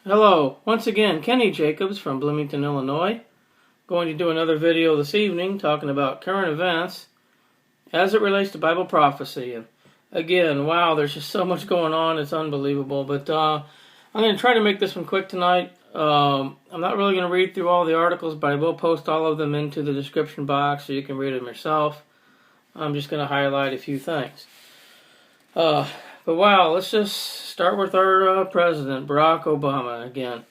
Hello, once again, Kenny Jacobs from Bloomington, Illinois. Going to do another video this evening talking about current events as it relates to Bible prophecy. And again, wow, there's just so much going on, it's unbelievable. But I'm going to try to make this one quick tonight. I'm not really going to read through all the articles, but I will post all of them into the description box so you can read them yourself. I'm just going to highlight a few things. But wow, let's just start with our president, Barack Obama, again.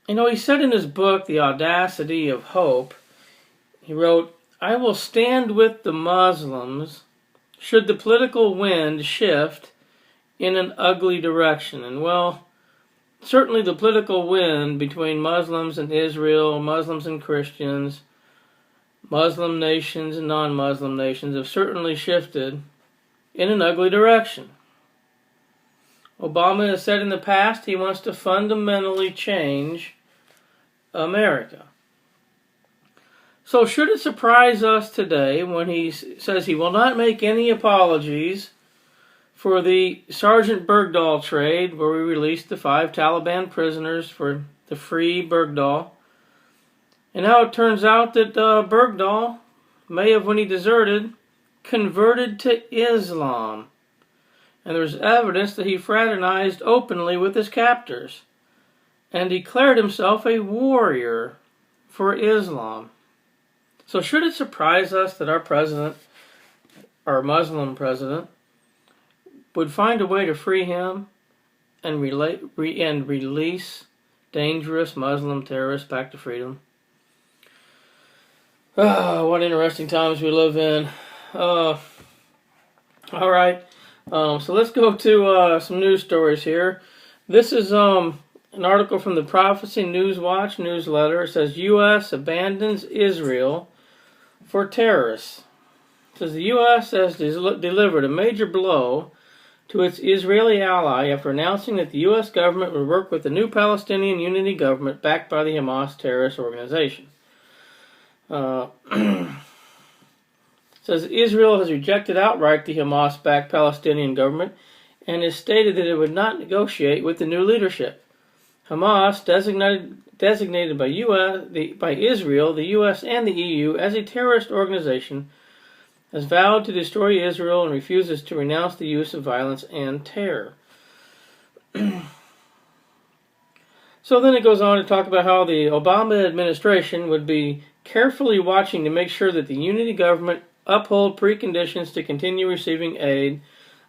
He said in his book, The Audacity of Hope, he wrote, "I will stand with the Muslims should the political wind shift in an ugly direction." And well, certainly the political wind between Muslims and Israel, Muslims and Christians, Muslim nations and non-Muslim nations have certainly shifted in an ugly direction. Obama has said in the past he wants to fundamentally change America. So should it surprise us today when he says he will not make any apologies for the Sergeant Bergdahl trade, where we released the 5 Taliban prisoners for the free Bergdahl, and how it turns out that Bergdahl may have, when he deserted, converted to Islam, and there's evidence that he fraternized openly with his captors and declared himself a warrior for Islam. So should it surprise us that our president, our Muslim president, would find a way to free him and release dangerous Muslim terrorists back to freedom? What interesting times we live in. Alright, so let's go to some news stories here. This is an article from the Prophecy News Watch newsletter. It says, U.S. abandons Israel for terrorists. It says the U.S. has delivered a major blow to its Israeli ally after announcing that the U.S. government would work with the new Palestinian Unity government backed by the Hamas terrorist organization. Says Israel has rejected outright the Hamas-backed Palestinian government and has stated that it would not negotiate with the new leadership. Hamas, designated by Israel, the U.S., and the EU as a terrorist organization, has vowed to destroy Israel and refuses to renounce the use of violence and terror. So then it goes on to talk about how the Obama administration would be carefully watching to make sure that the unity government uphold preconditions to continue receiving aid.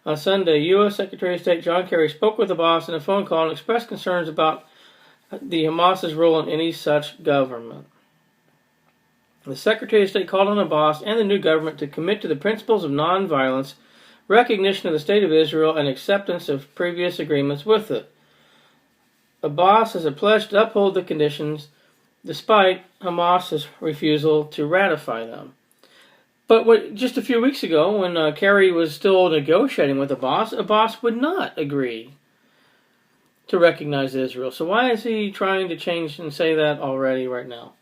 On Sunday, U.S. Secretary of State John Kerry spoke with Abbas in a phone call and expressed concerns about the Hamas's role in any such government. The Secretary of State called on Abbas and the new government to commit to the principles of nonviolence, recognition of the State of Israel, and acceptance of previous agreements with it. Abbas has pledged to uphold the conditions despite Hamas's refusal to ratify them. But just a few weeks ago, when Kerry was still negotiating with Abbas would not agree to recognize Israel. So why is he trying to change and say that already right now?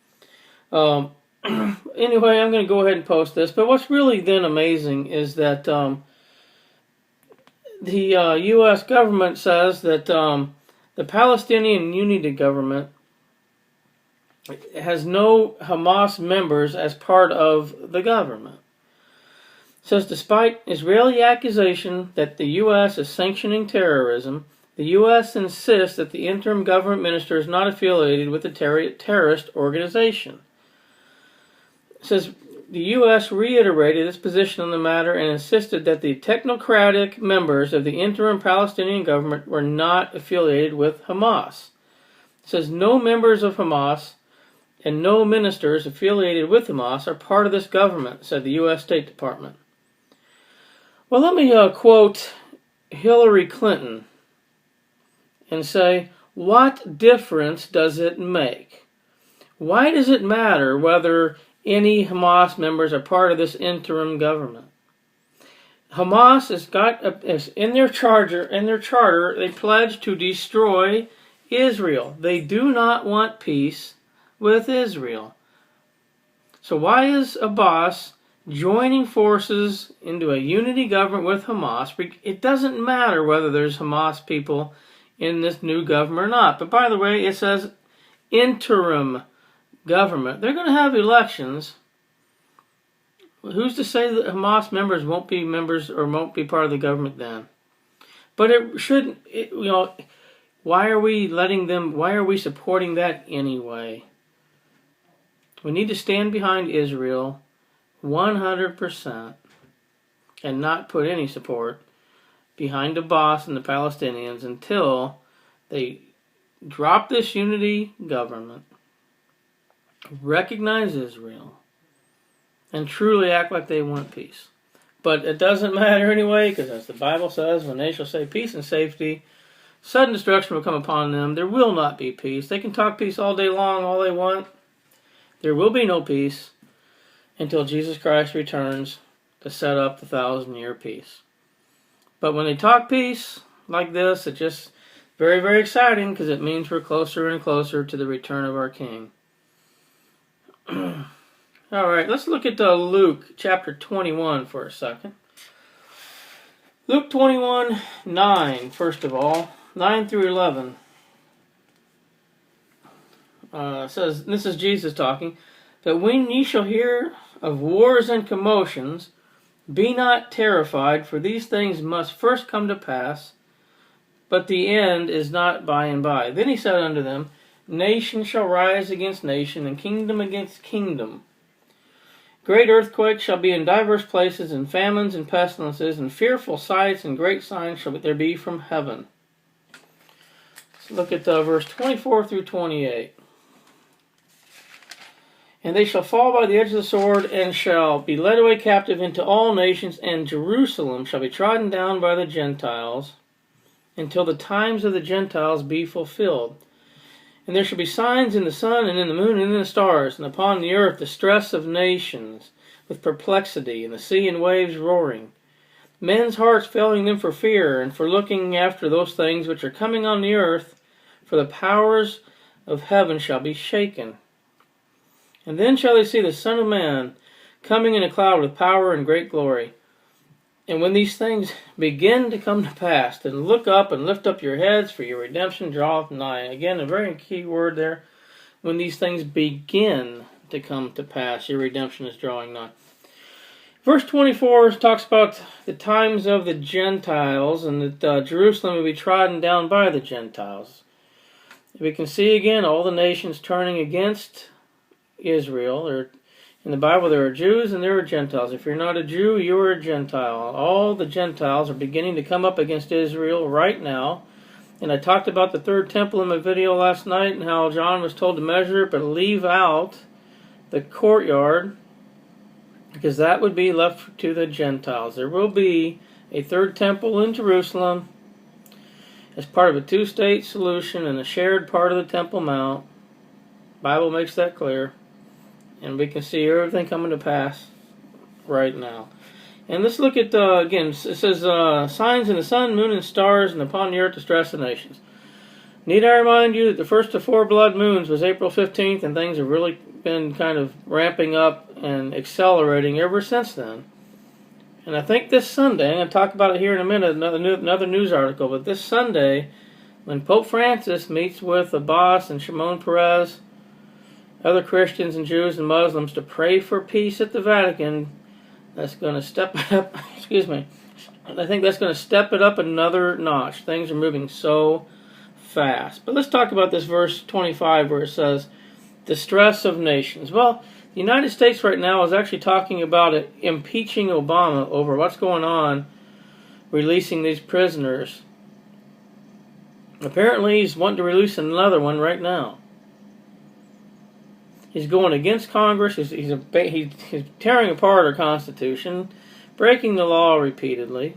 Anyway, I'm going to go ahead and post this. But what's really then amazing is that the U.S. government says that the Palestinian Unity government has no Hamas members as part of the government. It says despite Israeli accusation that the U.S. is sanctioning terrorism, the U.S. insists that the interim government minister is not affiliated with the terrorist organization. It says the U.S. reiterated its position on the matter and insisted that the technocratic members of the interim Palestinian government were not affiliated with Hamas. It says no members of Hamas and no ministers affiliated with Hamas are part of this government, said the U.S. State Department. Well, let me quote Hillary Clinton and say, what difference does it make? Why does it matter whether any Hamas members are part of this interim government? Hamas is in their charter, they pledge to destroy Israel. They do not want peace with Israel. So why is Abbas joining forces into a unity government with Hamas? It doesn't matter whether there's Hamas people in this new government or not. But by the way, it says interim government. They're going to have elections. Who's to say that Hamas members won't be members or won't be part of the government then? But it shouldn't, why are we letting them, why are we supporting that anyway? We need to stand behind Israel 100% and not put any support behind the boss and the Palestinians until they drop this unity government, recognize Israel, and truly act like they want peace. But it doesn't matter anyway, because as the Bible says, when they shall say peace and safety, sudden destruction will come upon them. There will not be peace. They can talk peace all day long, all they want. There will be no peace until Jesus Christ returns to set up the 1,000-year peace. But when they talk peace like this, it's just very, very exciting, because it means we're closer and closer to the return of our King. All right, let's look at Luke chapter 21 for a second. Luke 21:9, first of all, 9 through 11. Says, this is Jesus talking, "But when ye shall hear of wars and commotions, be not terrified, for these things must first come to pass, but the end is not by and by. Then he said unto them, Nation shall rise against nation, and kingdom against kingdom. Great earthquakes shall be in divers places, and famines and pestilences, and fearful sights and great signs shall there be from heaven." Let's look at verse 24 through 28. "And they shall fall by the edge of the sword, and shall be led away captive into all nations, and Jerusalem shall be trodden down by the Gentiles, until the times of the Gentiles be fulfilled. And there shall be signs in the sun, and in the moon, and in the stars, and upon the earth distress of nations, with perplexity, and the sea and waves roaring. Men's hearts failing them for fear, and for looking after those things which are coming on the earth, for the powers of heaven shall be shaken. And then shall they see the Son of Man coming in a cloud with power and great glory. And when these things begin to come to pass, then look up and lift up your heads, for your redemption draweth nigh." Again, a very key word there. When these things begin to come to pass, your redemption is drawing nigh. Verse 24 talks about the times of the Gentiles, and that Jerusalem will be trodden down by the Gentiles. We can see again all the nations turning against Israel. In the Bible, there are Jews and there are Gentiles. If you're not a Jew, you are a Gentile. All the Gentiles are beginning to come up against Israel right now. And I talked about the third temple in my video last night, and how John was told to measure it, but leave out the courtyard, because that would be left to the Gentiles. There will be a third temple in Jerusalem as part of a two-state solution and a shared part of the Temple Mount. The Bible makes that clear. And we can see everything coming to pass right now. And let's look at, again, it says, signs in the sun, moon, and stars, and upon the earth distress the nations. Need I remind you that the first of 4 blood moons was April 15th, and things have really been kind of ramping up and accelerating ever since then. And I think this Sunday, I'm going to talk about it here in a minute, another news article, but this Sunday, when Pope Francis meets with Abbas and Shimon Peres, other Christians and Jews and Muslims, to pray for peace at the Vatican, that's going to step it up. Excuse me. I think that's going to step it up another notch. Things are moving so fast. But let's talk about this verse 25 where it says, distress of nations. Well, the United States right now is actually talking about impeaching Obama over what's going on, releasing these prisoners. Apparently he's wanting to release another one right now. He's going against Congress. He's tearing apart our Constitution, breaking the law repeatedly.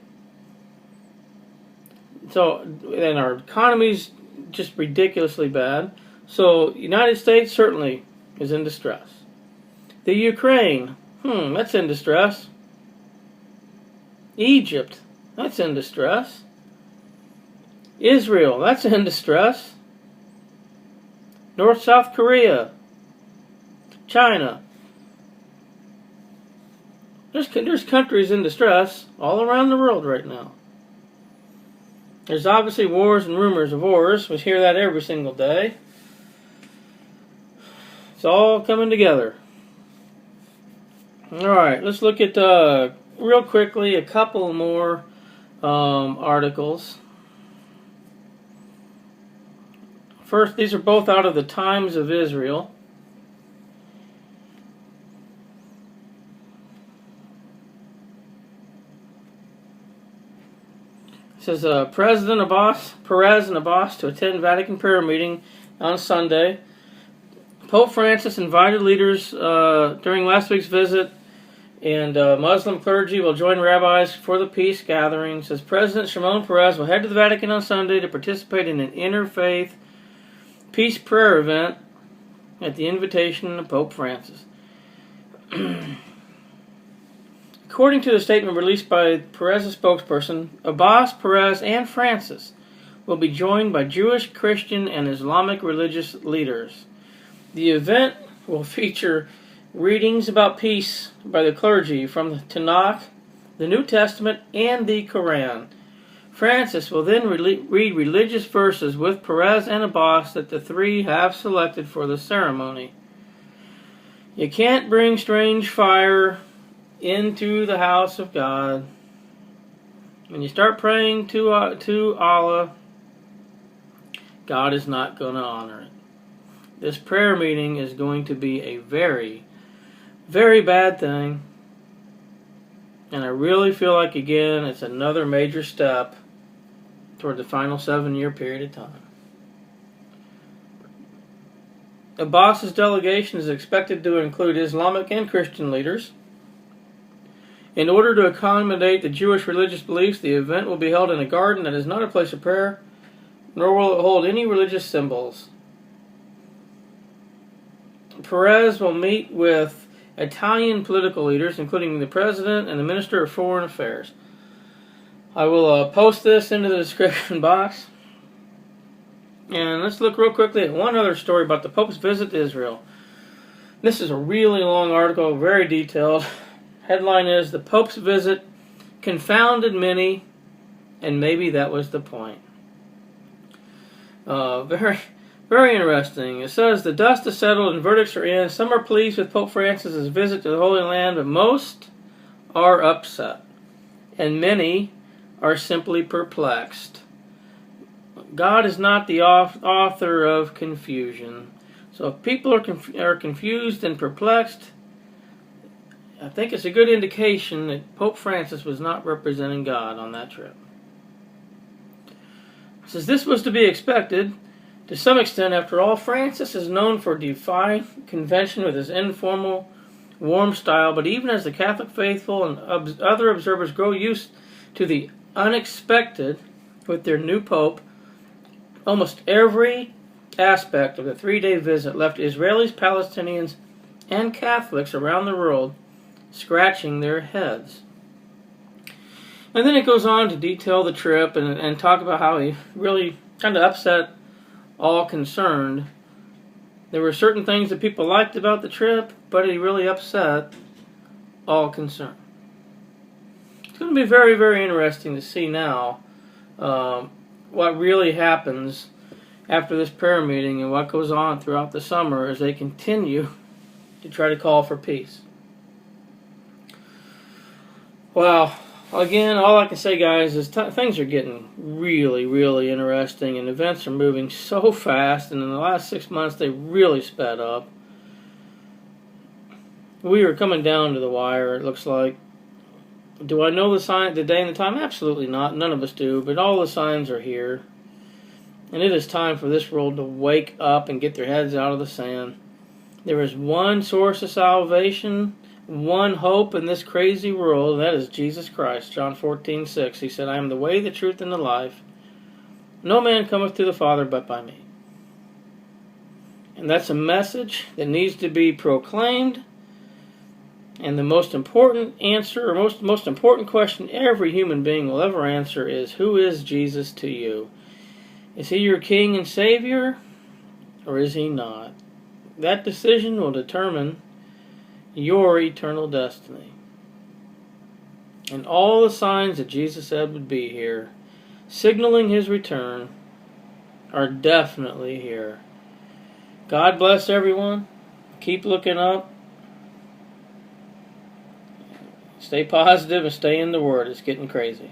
So, and our economy's just ridiculously bad. So, the United States certainly is in distress. The Ukraine, that's in distress. Egypt, that's in distress. Israel, that's in distress. South Korea. China. There's countries in distress all around the world right now. There's obviously wars and rumors of wars. We hear that every single day. It's all coming together. Alright, let's look at, real quickly, a couple more articles. First, these are both out of the Times of Israel. It says, President Perez and Abbas to attend Vatican prayer meeting on Sunday. Pope Francis invited leaders during last week's visit, and Muslim clergy will join rabbis for the peace gathering. It says President Shimon Peres will head to the Vatican on Sunday to participate in an interfaith peace prayer event at the invitation of Pope Francis. According to the statement released by Perez's spokesperson, Abbas, Perez, and Francis will be joined by Jewish, Christian, and Islamic religious leaders. The event will feature readings about peace by the clergy from the Tanakh, the New Testament, and the Quran. Francis will then read religious verses with Perez and Abbas that the three have selected for the ceremony. You can't bring strange fire into the house of God. When you start praying to Allah, God is not going to honor it. This prayer meeting is going to be a very, very bad thing. And I really feel like, again, it's another major step toward the final 7-year period of time. Abbas's delegation is expected to include Islamic and Christian leaders. In order to accommodate the Jewish religious beliefs, the event will be held in a garden that is not a place of prayer, nor will it hold any religious symbols. Perez will meet with Italian political leaders, including the President and the Minister of Foreign Affairs. I will post this into the description box. And let's look real quickly at one other story about the Pope's visit to Israel. This is a really long article, very detailed. Headline is, The Pope's Visit Confounded Many, and maybe that was the point. Very, very interesting. It says, the dust is settled and verdicts are in. Some are pleased with Pope Francis's visit to the Holy Land, but most are upset. And many are simply perplexed. God is not the author of confusion. So if people are confused and perplexed, I think it's a good indication that Pope Francis was not representing God on that trip. It says this was to be expected to some extent. After all, Francis is known for defying convention with his informal, warm style, but even as the Catholic faithful and other observers grow used to the unexpected with their new Pope, almost every aspect of the 3-day visit left Israelis, Palestinians, and Catholics around the world scratching their heads. And then it goes on to detail the trip and talk about how he really kind of upset all concerned. There were certain things that people liked about the trip, but he really upset all concerned. It's going to be very, very interesting to see now what really happens after this prayer meeting and what goes on throughout the summer as they continue to try to call for peace. Well, again, all I can say, guys, is things are getting really, really interesting, and events are moving so fast, and in the last 6 months, they really sped up. We are coming down to the wire, it looks like. Do I know the day and the time? Absolutely not. None of us do, but all the signs are here. And it is time for this world to wake up and get their heads out of the sand. There is one source of salvation, one hope in this crazy world, and that is Jesus Christ. John 14:6. He said, I am the way, the truth, and the life. No man cometh to the Father but by me. And that's a message that needs to be proclaimed. And the most important answer, or most important question every human being will ever answer is, who is Jesus to you? Is he your King and Savior, or is he not? That decision will determine your eternal destiny. And all the signs that Jesus said would be here, signaling his return are definitely here. God bless everyone. Keep looking up. Stay positive and stay in the Word. It's getting crazy.